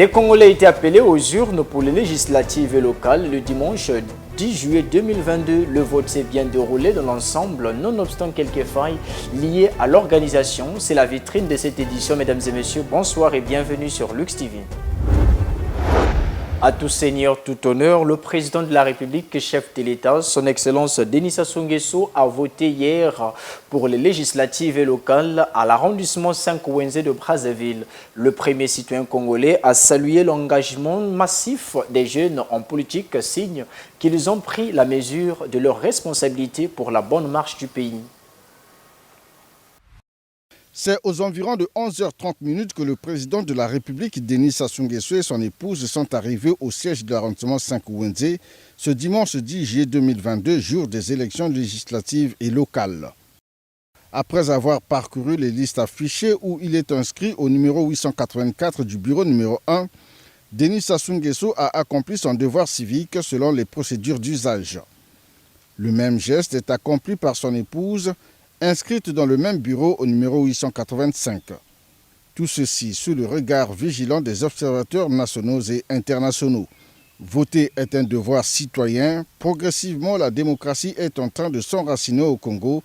Les Congolais étaient appelés aux urnes pour les législatives et locales le dimanche 10 juillet 2022. Le vote s'est bien déroulé dans l'ensemble, nonobstant quelques failles liées à l'organisation. C'est la vitrine de cette édition. Mesdames et messieurs, bonsoir et bienvenue sur Lux TV. À tout seigneur, tout honneur, le président de la République, chef de l'État, son Excellence Denis Sassou Nguesso, a voté hier pour les législatives et locales à l'arrondissement 5 Wenze de Brazzaville. Le premier citoyen congolais a salué l'engagement massif des jeunes en politique, signe qu'ils ont pris la mesure de leurs responsabilités pour la bonne marche du pays. C'est aux environs de 11h30 que le président de la République, Denis Sassou Nguesso, et son épouse sont arrivés au siège de l'arrondissement 5 Wenze ce dimanche 10 juillet 2022, jour des élections législatives et locales. Après avoir parcouru les listes affichées où il est inscrit au numéro 884 du bureau numéro 1, Denis Sassou Nguesso a accompli son devoir civique selon les procédures d'usage. Le même geste est accompli par son épouse, inscrite dans le même bureau au numéro 885. Tout ceci sous le regard vigilant des observateurs nationaux et internationaux. Voter est un devoir citoyen. Progressivement, la démocratie est en train de s'enraciner au Congo.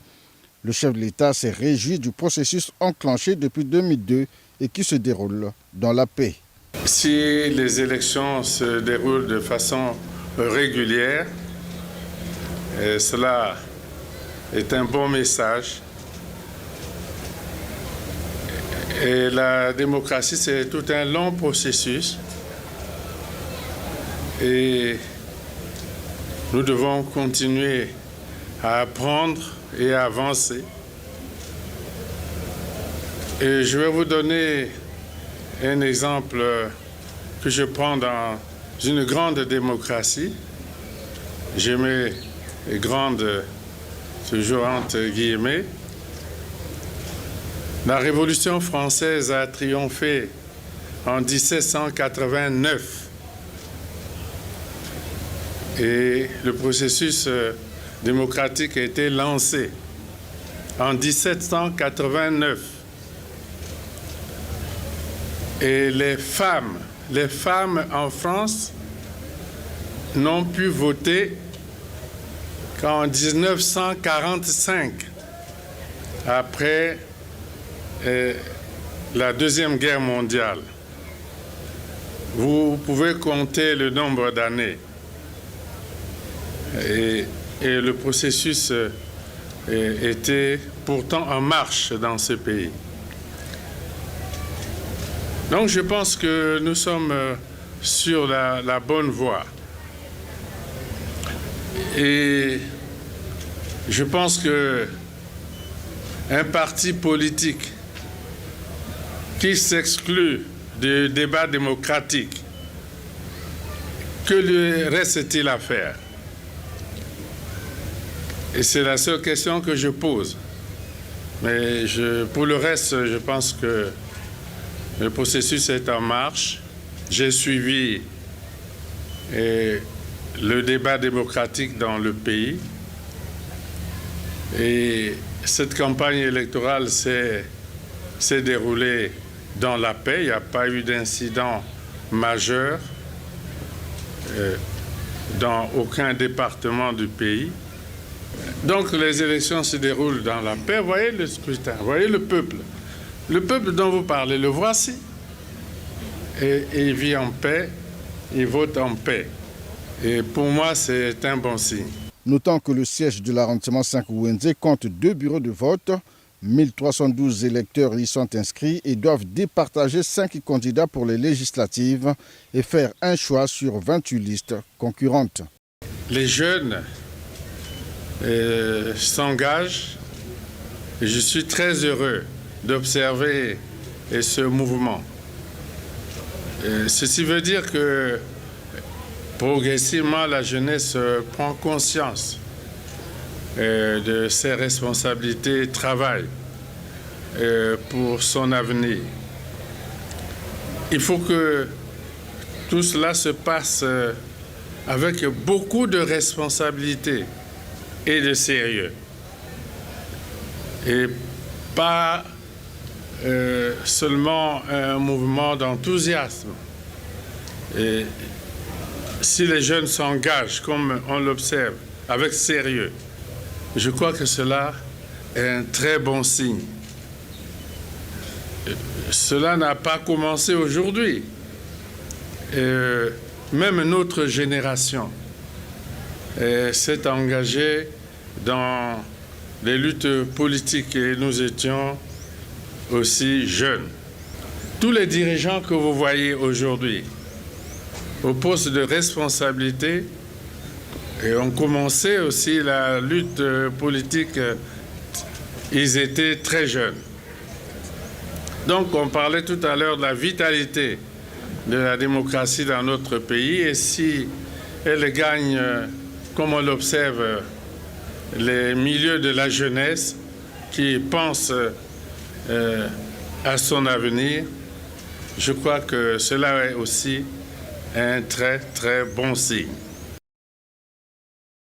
Le chef de l'État s'est réjoui du processus enclenché depuis 2002 et qui se déroule dans la paix. Si les élections se déroulent de façon régulière, cela est un bon message. Et la démocratie, c'est tout un long processus. Et nous devons continuer à apprendre et à avancer. Et je vais vous donner un exemple que je prends dans une grande démocratie. Je mets grande toujours entre guillemets. La Révolution française a triomphé en 1789 et le processus démocratique a été lancé en 1789. Et les femmes en France n'ont pu voter qu'en 1945, après la Deuxième Guerre mondiale. Vous pouvez compter le nombre d'années. Et le processus était pourtant en marche dans ce pays. Donc je pense que nous sommes sur la bonne voie. Et je pense qu'un parti politique qui s'exclut du débat démocratique, que lui reste-t-il à faire? Et c'est la seule question que je pose. Mais pour le reste, je pense que le processus est en marche. J'ai suivi le débat démocratique dans le pays. Et cette campagne électorale s'est déroulée dans la paix. Il n'y a pas eu d'incident majeur dans aucun département du pays. Donc les élections se déroulent dans la paix. Voyez le scrutin, voyez le peuple. Le peuple dont vous parlez, le voici. Et il vit en paix, il vote en paix. Et pour moi, c'est un bon signe. Notant que le siège de l'arrondissement 5 Wenze compte 2 bureaux de vote, 1312 électeurs y sont inscrits et doivent départager 5 candidats pour les législatives et faire un choix sur 28 listes concurrentes. Les jeunes s'engagent et je suis très heureux d'observer ce mouvement. Ceci veut dire que progressivement, la jeunesse prend conscience de ses responsabilités et travaille pour son avenir. Il faut que tout cela se passe avec beaucoup de responsabilité et de sérieux. Et pas seulement un mouvement d'enthousiasme, Et si les jeunes s'engagent, comme on l'observe, avec sérieux, je crois que cela est un très bon signe. Cela n'a pas commencé aujourd'hui. Même notre génération s'est engagée dans les luttes politiques et nous étions aussi jeunes. Tous les dirigeants que vous voyez aujourd'hui au poste de responsabilité ont commencé aussi la lutte politique, ils étaient très jeunes. Donc on parlait tout à l'heure de la vitalité de la démocratie dans notre pays et si elle gagne, comme on l'observe, les milieux de la jeunesse qui pensent à son avenir, je crois que cela est aussi un très très bon signe.